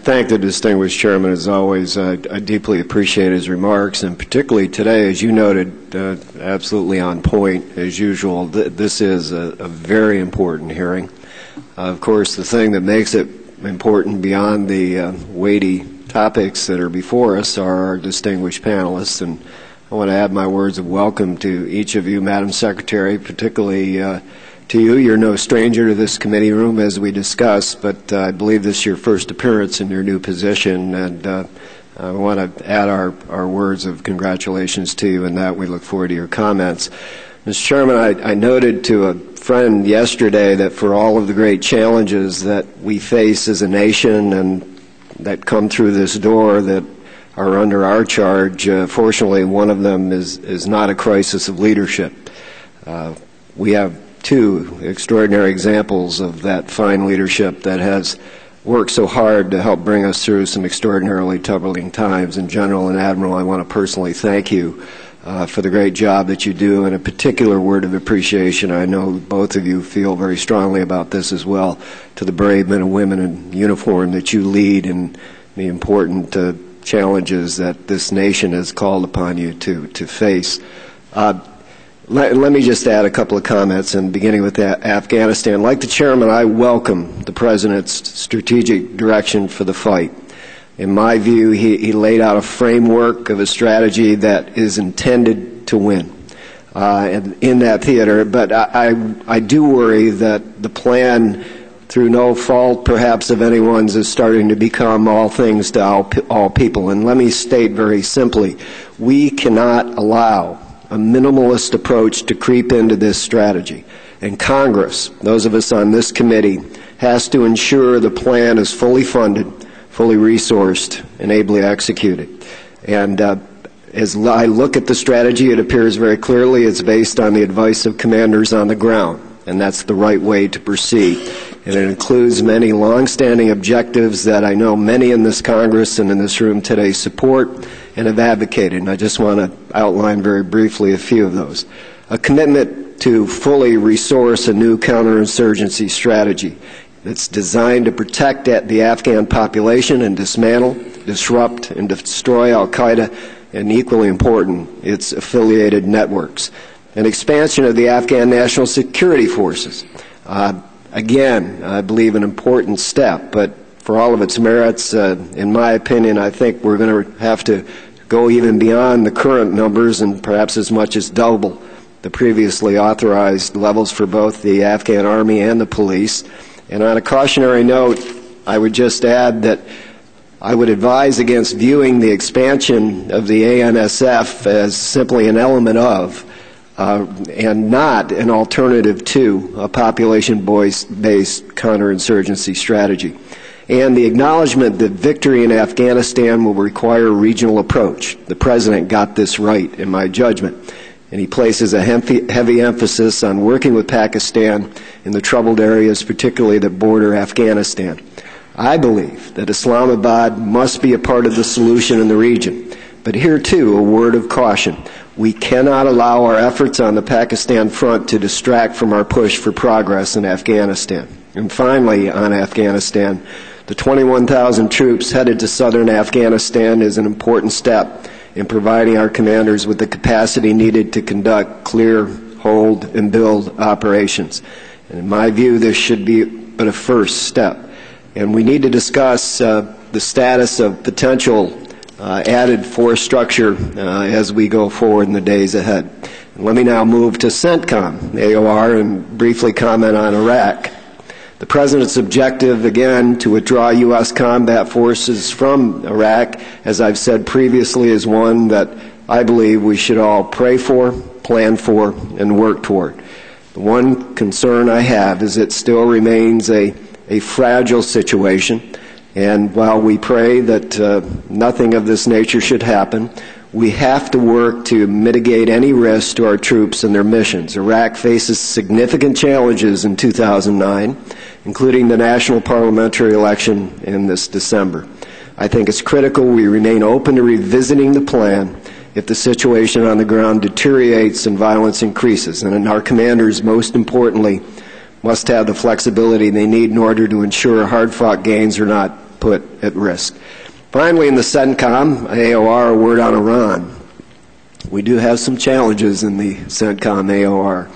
thank the distinguished chairman as always. I deeply appreciate his remarks, and particularly today, as you noted, absolutely on point as usual. This is a very important hearing. Of course, the thing that makes it important beyond the weighty topics that are before us are our distinguished panelists, and I want to add my words of welcome to each of you, Madam Secretary, particularly to you. You're no stranger to this committee room, as we discussed, but I believe this is your first appearance in your new position, and I want to add our words of congratulations to you, and that we look forward to your comments. Mr. Chairman, I noted to a friend yesterday that for all of the great challenges that we face as a nation and that come through this door that are under our charge, fortunately one of them is not a crisis of leadership. We have two extraordinary examples of that fine leadership that has worked so hard to help bring us through some extraordinarily troubling times. And General and Admiral, I want to personally thank you for the great job that you do, and a particular word of appreciation, I know both of you feel very strongly about this as well, to the brave men and women in uniform that you lead in the important challenges that this nation has called upon you to face. Let me just add a couple of comments, and beginning with Afghanistan. Like the chairman, I welcome the President's strategic direction for the fight. In my view, he laid out a framework of a strategy that is intended to win in that theater. But I do worry that the plan, through no fault perhaps of anyone's, is starting to become all things to all people. And let me state very simply, we cannot allow a minimalist approach to creep into this strategy. And Congress, those of us on this committee, has to ensure the plan is fully funded, fully resourced, and ably executed. And as I look at the strategy, it appears very clearly it's based on the advice of commanders on the ground, and that's the right way to proceed. And it includes many long-standing objectives that I know many in this Congress and in this room today support and have advocated. And I just want to outline very briefly a few of those. A commitment to fully resource a new counterinsurgency strategy that's designed to protect the Afghan population and dismantle, disrupt, and destroy al-Qaeda, and equally important, its affiliated networks. An expansion of the Afghan National Security Forces. Again, I believe an important step, but for all of its merits, in my opinion, I think we're going to have to go even beyond the current numbers and perhaps as much as double the previously authorized levels for both the Afghan Army and the police. And on a cautionary note, I would just add that I would advise against viewing the expansion of the ANSF as simply an element of and not an alternative to a population-based counterinsurgency strategy. And the acknowledgement that victory in Afghanistan will require a regional approach. The President got this right, in my judgment, and he places a heavy emphasis on working with Pakistan in the troubled areas, particularly that border Afghanistan. I believe that Islamabad must be a part of the solution in the region. But here, too, a word of caution. We cannot allow our efforts on the Pakistan front to distract from our push for progress in Afghanistan. And finally, on Afghanistan, the 21,000 troops headed to southern Afghanistan is an important step in providing our commanders with the capacity needed to conduct clear, hold, and build operations. And in my view, this should be but a first step. And we need to discuss the status of potential added force structure as we go forward in the days ahead. And let me now move to CENTCOM, AOR, and briefly comment on Iraq. The President's objective, again, to withdraw U.S. combat forces from Iraq, as I've said previously, is one that I believe we should all pray for, plan for, and work toward. The one concern I have is it still remains a fragile situation. And while we pray that nothing of this nature should happen, we have to work to mitigate any risk to our troops and their missions. Iraq faces significant challenges in 2009, including the national parliamentary election in this December. I think it's critical we remain open to revisiting the plan if the situation on the ground deteriorates and violence increases. And our commanders, most importantly, must have the flexibility they need in order to ensure hard-fought gains are not put at risk. Finally, in the CENTCOM, AOR, a word on Iran. We do have some challenges in the CENTCOM AOR.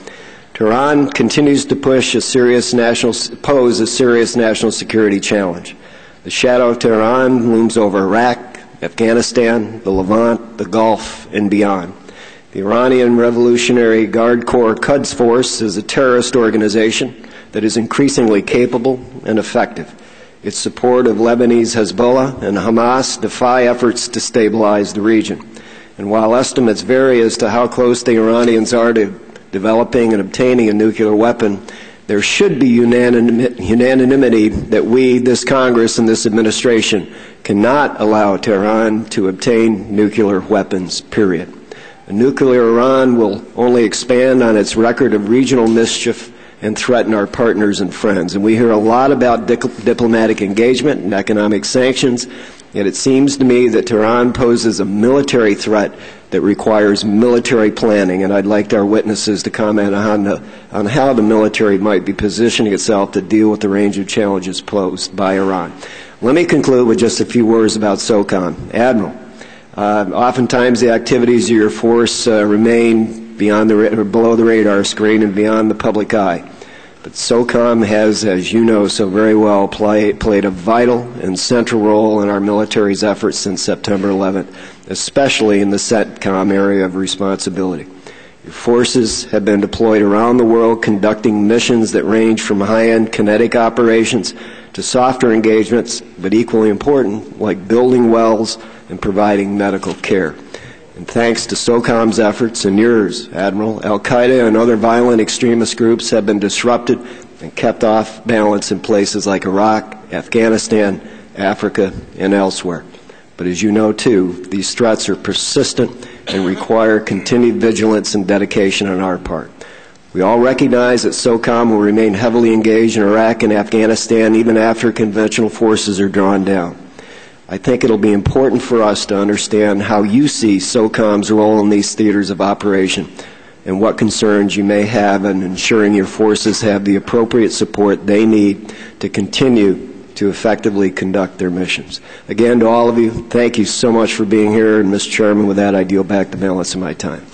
Tehran continues to pose a serious national security challenge. The shadow of Tehran looms over Iraq, Afghanistan, the Levant, the Gulf, and beyond. The Iranian Revolutionary Guard Corps Quds Force is a terrorist organization that is increasingly capable and effective. Its support of Lebanese Hezbollah and Hamas defy efforts to stabilize the region. And while estimates vary as to how close the Iranians are to developing and obtaining a nuclear weapon, there should be unanimity that we, this Congress and this administration, cannot allow Tehran to obtain nuclear weapons, period. A nuclear Iran will only expand on its record of regional mischief and threaten our partners and friends. And we hear a lot about diplomatic engagement and economic sanctions, yet it seems to me that Tehran poses a military threat that requires military planning, and I'd like our witnesses to comment on how the military might be positioning itself to deal with the range of challenges posed by Iran. Let me conclude with just a few words about SOCOM. Admiral, oftentimes the activities of your force remain below the radar screen and beyond the public eye. But SOCOM has, as you know so very well, played a vital and central role in our military's efforts since September 11th, especially in the CENTCOM area of responsibility. Your forces have been deployed around the world conducting missions that range from high-end kinetic operations to softer engagements, but equally important, like building wells and providing medical care. And thanks to SOCOM's efforts and yours, Admiral, al-Qaeda and other violent extremist groups have been disrupted and kept off balance in places like Iraq, Afghanistan, Africa, and elsewhere. But as you know, too, these threats are persistent and require continued vigilance and dedication on our part. We all recognize that SOCOM will remain heavily engaged in Iraq and Afghanistan even after conventional forces are drawn down. I think it will be important for us to understand how you see SOCOM's role in these theaters of operation and what concerns you may have in ensuring your forces have the appropriate support they need to continue to effectively conduct their missions. Again, to all of you, thank you so much for being here. And, Mr. Chairman, with that, I yield back the balance of my time.